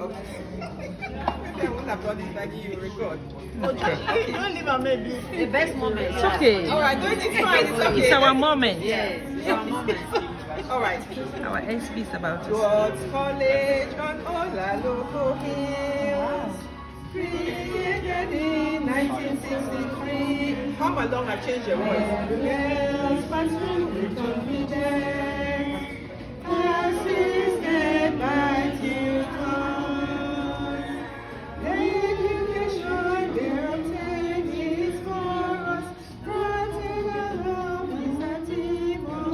Maybe I won't have done this like you record. Okay. Don't leave her maybe. The best moment. It's okay. Alright, no, it's fine, it's okay. It's our moment. Yes, it's our moment. Alright. Our SB is about to God's college on all our local hills. Created in 1963. Come along and change your voice. Girls, but with confidence. Assisted by tutors. The education they obtain is for us. Granted alone is not evil.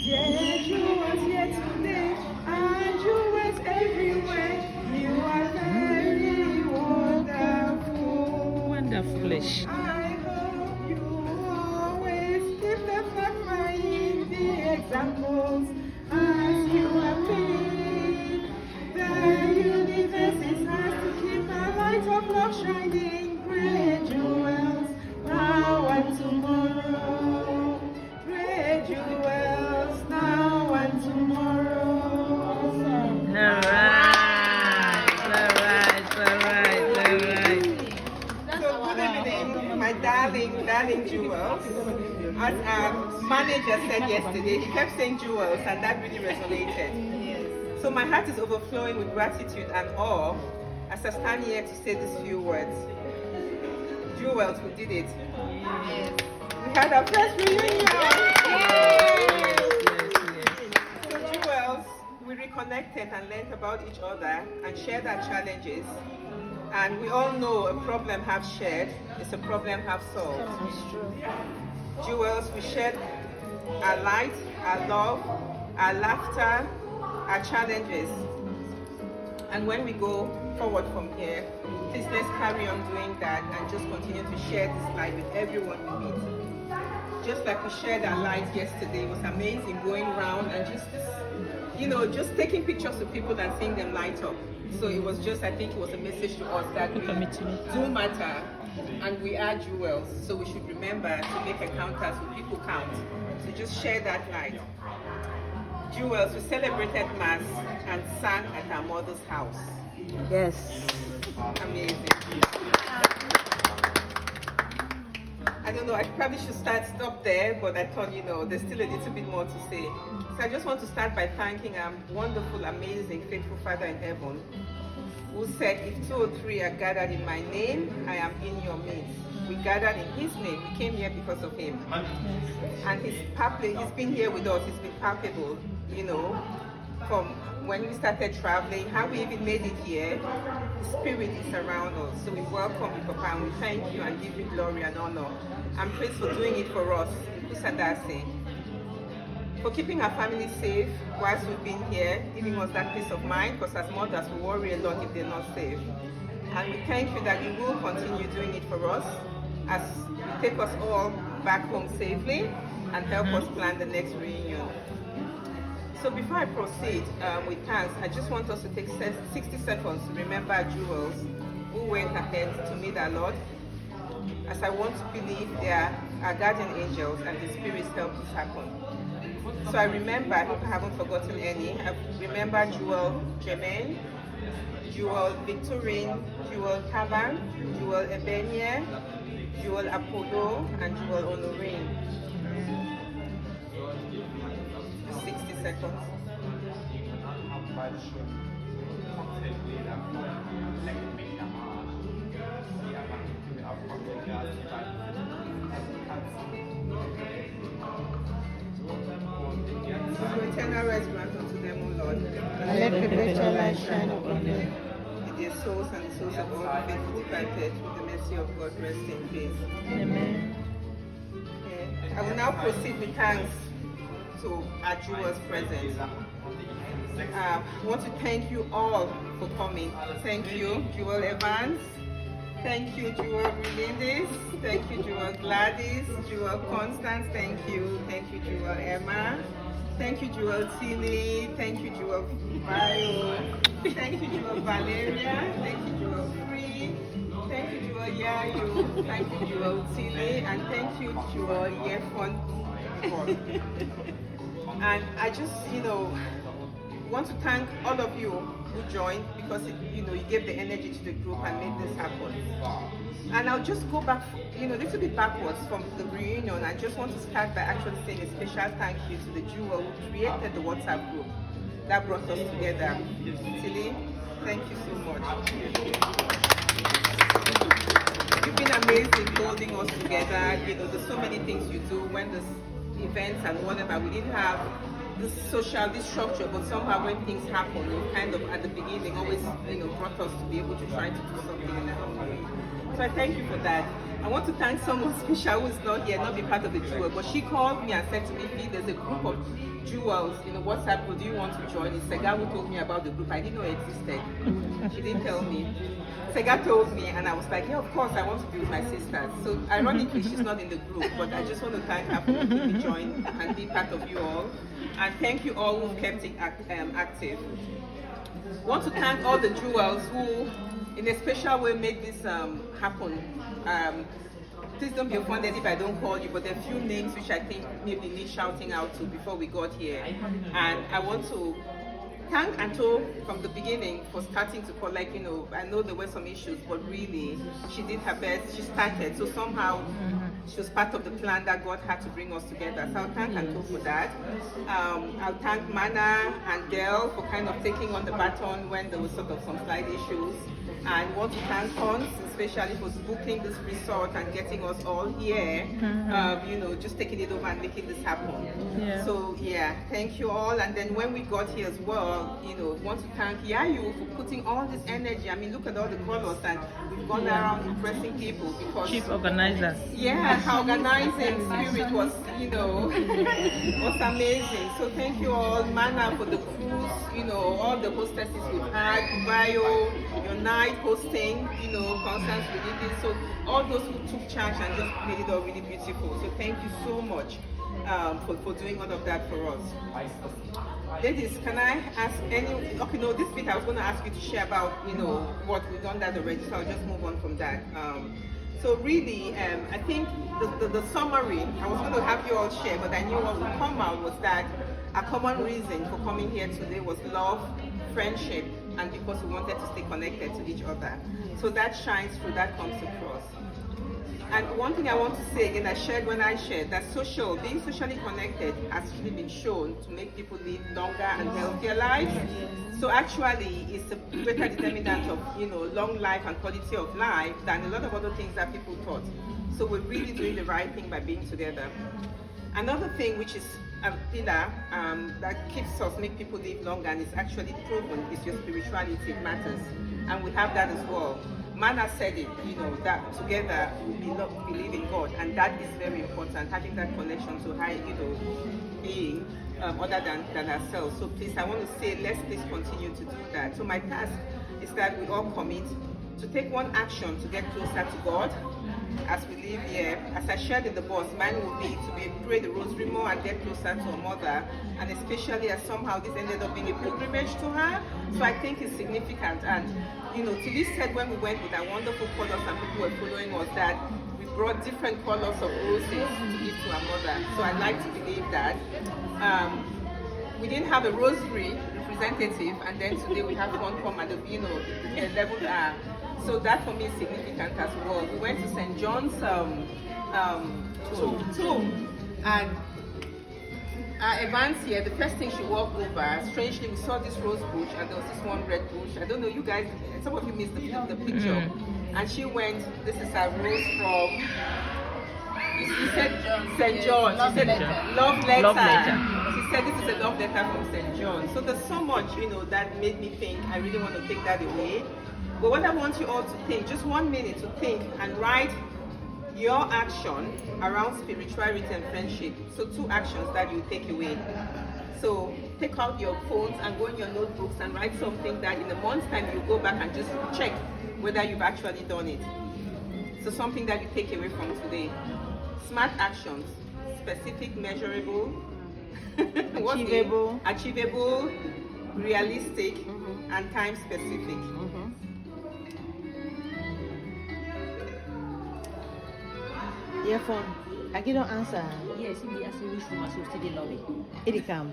Dear Jewels here today, and Jewels everywhere. You are very wonderful. wonderfulish. I hope you always keep the flag flying, the examples as you have been. The universe is hard to keep a light of love shining. Great jewels, now and tomorrow. Great jewels, now and tomorrow. So good evening, my darling jewels. As our manager said yesterday, he kept saying jewels, and that really resonated. So my heart is overflowing with gratitude and awe as I stand here to say these few words. Jewels, we did it. We had our first reunion. So jewels, we reconnected and learned about each other and shared our challenges. And we all know a problem half shared is a problem half solved. Jewels, we shared our light, our love, our laughter, our challenges. And when we go forward from here, please let's carry on doing that and just continue to share this light with everyone we meet. Just like we shared our light yesterday, it was amazing going around and just taking pictures of people and seeing them light up. So it was just, I think it was a message to us that we do matter and we are jewels. So we should remember to make encounters with people count. So just share that light. Jewels, we celebrated Mass and sang at our mother's house. Yes. Amazing. I don't know, I probably should stop there, but I thought, there's still a little bit more to say. So I just want to start by thanking our wonderful, amazing, faithful Father in heaven, who said, if 2 or 3 are gathered in my name, I am in your midst. We gathered in his name, we came here because of him. And he's been here with us, he's been palpable, from when we started traveling, how we even made it here. The Spirit is around us. So we welcome you, Papa, and we thank you and give you glory and honor. And praise for doing it for us, Kusadase. For keeping our family safe whilst we've been here, giving us that peace of mind, because as mothers we worry a lot if they're not safe. And we thank you that you will continue doing it for us as you take us all back home safely and help us plan the next reunion. So before I proceed with thanks, I just want us to take 60 seconds to remember our jewels who went ahead to meet our Lord, as I want to believe they are our guardian angels and the Spirit's help this happen. So I remember, I hope I haven't forgotten any. I remember Jewel Jermaine, Jewel Victorine, Jewel Caban, Jewel Ebenie, Jewel Apollo, and Jewel Honorine. 60 seconds. Eternal rest grant unto them, O Lord. And let perpetual light shine upon them. With their souls and the souls of all the faithful departed, with the mercy of God, rest in peace. Amen. Okay. I will now proceed with thanks to our jewels present. I want to thank you all for coming. Thank you, Jewel Evans. Thank you, Jewel Brindis. Thank you, Jewel Gladys. Jewel Constance. Thank you. Thank you, Jewel Emma. Thank you, Jewel Tilly. Thank you, Jewel Bio. Thank you, Jewel Valeria. Thank you, Jewel Free. Thank you, Jewel Yayu. Thank you, Jewel Tilly. And thank you, Jewel Yefon. And I just, want to thank all of you who joined because you gave the energy to the group and made this happen. And I'll just go back, a little bit backwards from the reunion. I just want to start by actually saying a special thank you to the jewel who created the WhatsApp group that brought us together. Tilly, thank you so much. You've been amazing holding us together. There's so many things you do when there's events and whatever. We didn't have this structure, but somehow when things happen, you kind of at the beginning always brought us to be able to try to do something in a humble way. So I thank you for that. I want to thank someone special who is not here, not be part of the jewel, but she called me and said to me, there's a group of jewels in the WhatsApp group, do you want to join? It's Sega who told me about the group. I didn't know it existed. She didn't tell me. Sega told me and I was like, yeah, of course I want to be with my sisters. So ironically, she's not in the group, but I just want to thank her for letting me join and be part of you all. And thank you all who kept it active. I want to thank all the jewels who, in a special way, made this happen. Please don't be offended if I don't call you, but there are a few names which I think maybe need shouting out to before we got here. And I want to thank Anto from the beginning for starting to collect, I know there were some issues, but really, she did her best. She started, so somehow she was part of the plan that God had to bring us together. So I'll thank Anto for that. I'll thank Mana and Del for kind of taking on the baton when there was sort of some slight issues. And want to thank Cons, especially for booking this resort and getting us all here, just taking it over and making this happen. Yeah. So yeah, thank you all. And then when we got here as well, want to thank Yayu for putting all this energy. I mean, look at all the colors and we've gone around impressing people because Chief organizer. yeah, her organizing spirit was, was amazing. So thank you all, Mana for the cruise, all the hostesses we've had, Bio, your night hosting, Constance really did. So all those who took charge and just made it all really beautiful. So thank you so much for doing all of that for us. Ladies, can I ask this bit I was going to ask you to share about, what we've done that already, so I'll just move on from that. So really, I think the summary, I was going to have you all share, but I knew what would come out was that a common reason for coming here today was love, friendship, and because we wanted to stay connected to each other. So that shines through, that comes across. And one thing I want to say again, I shared when I shared, that being socially connected has actually been shown to make people live longer and healthier lives. So actually, it's a greater determinant of, long life and quality of life than a lot of other things that people thought. So we're really doing the right thing by being together. Another thing which is a pillar that make people live longer and is actually proven is your spirituality matters. And we have that as well. Mana said it, that together we believe in God, and that is very important, having that connection to high, being other than ourselves. So please, I want to say, let's please continue to do that. So my task is that we all commit to take one action to get closer to God as we live here. As I shared in the bus, mine will be to pray the rosary more and get closer to our mother, and especially as somehow this ended up being a pilgrimage to her. So I think it's significant. And Tilly said when we went with our wonderful colors and people were following us that we brought different colors of roses to give to our mother. So I like to believe that. We didn't have a rosary representative, and then today we have one come at the level. So that for me is significant as well. We went to St. John's tomb, and Evans here, the first thing she walked over, strangely we saw this rose bush and there was this one red bush. I don't know, you guys, some of you missed the picture. And she went, this is a rose from, she said St. John. She said love letter. She said this is a love letter from St. John. So there's so much, that made me think I really want to take that away. But what I want you all to think, just 1 minute to think and write your action around spirituality and friendship. So 2 actions that you take away. So take out your phones and go in your notebooks and write something that in a month's time you go back and just check whether you've actually done it. So something that you take away from today. Smart actions, specific, measurable, achievable, realistic, and time specific. Earphone. I don't answer. Yes, if they ask me which room I should stay in the lobby. It come.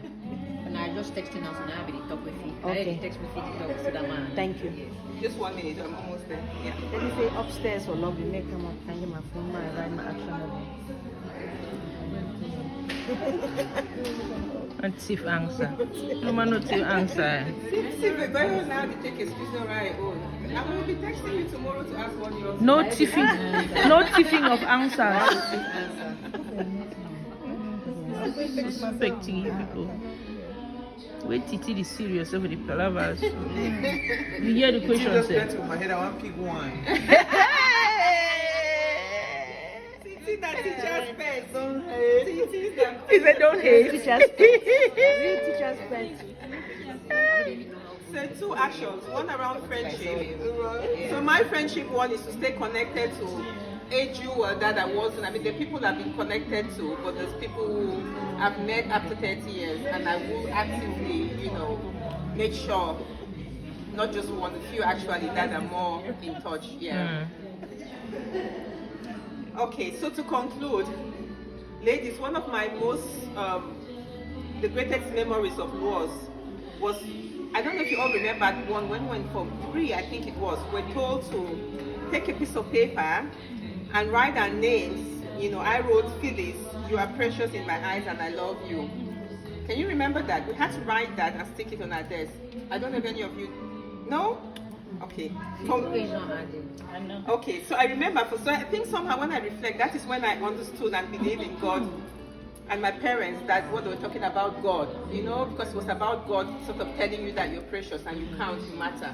And I just texted now, so now I will talk with you. Okay. I text me to talk to that man. Thank you. Just 1 minute, I'm almost there. Yeah. Let me say upstairs or lobby, make come up, find my phone, my write my action. And Tiff answer. No man not to answer. See, the very now they take excuse on my own. I will be texting you tomorrow to ask what yours. No tiffing, no tiffing of answers. Suspecting people. Wait till it is serious over the palavers. You hear the question Just say. went to my head, I want to pick one. See that teacher's pet. He said don't hate. Teacher's pet. Real teacher's pet. So 2 actions, one around friendship. So my friendship one is to stay connected to a jewel that I wasn't. I mean, the people I've been connected to, but there's people who I've met after 30 years, and I will actively, make sure, not just one, a few actually, that are more in touch. Yeah. Okay, so to conclude, ladies, one of my most, the greatest memories of was, I don't know if you all remember one when we went from 3, I think it was, we're told to take a piece of paper and write our names. I wrote Phillis, you are precious in my eyes and I love you. Can you remember that? We had to write that and stick it on our desk. I don't know if any of you know. Okay. Okay, so I remember, so I think somehow when I reflect, that is when I understood and believed in God and my parents, that what they were talking about God, because it was about God sort of telling you that you're precious and you count, you matter.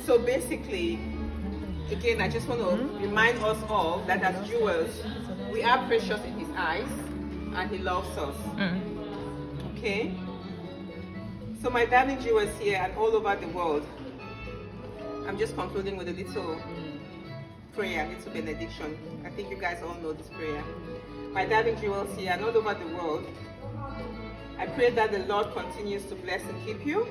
So basically, again, I just want to remind us all that as jewels, we are precious in His eyes and He loves us. Okay? So my darling jewels here and all over the world, I'm just concluding with a little prayer, a little benediction. I think you guys all know this prayer. My darling jewels here and all over the world, I pray that the Lord continues to bless and keep you.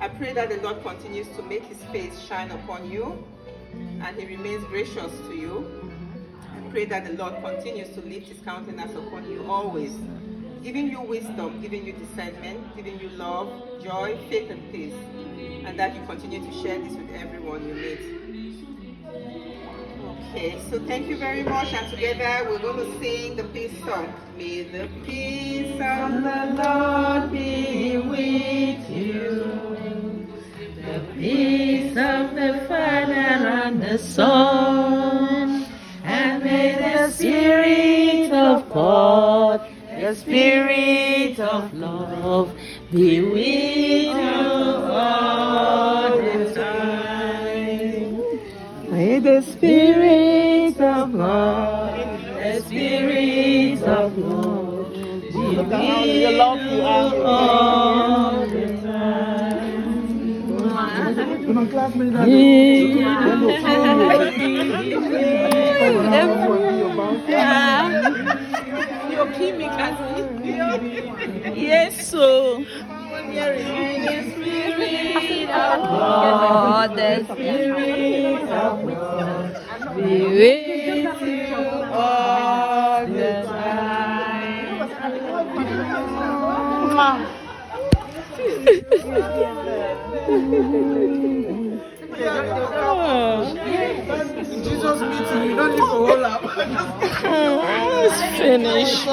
I pray that the Lord continues to make His face shine upon you and He remains gracious to you. I pray that the Lord continues to lift His countenance upon you always, giving you wisdom, giving you discernment, giving you love, joy, faith, and peace, and that you continue to share this with everyone you meet. Okay, so thank you very much, and together we're going to sing the peace song. May the peace of the Lord be with you. The peace of the Father and the Son, and may the Spirit of God, the Spirit of love, be with you all the time. May the Spirit of God, the Spirit of love, be with you all the time. Yes, so God, the Spirit of God, be with you all the time. Jesus meeting, you don't need to hold up. It's finished.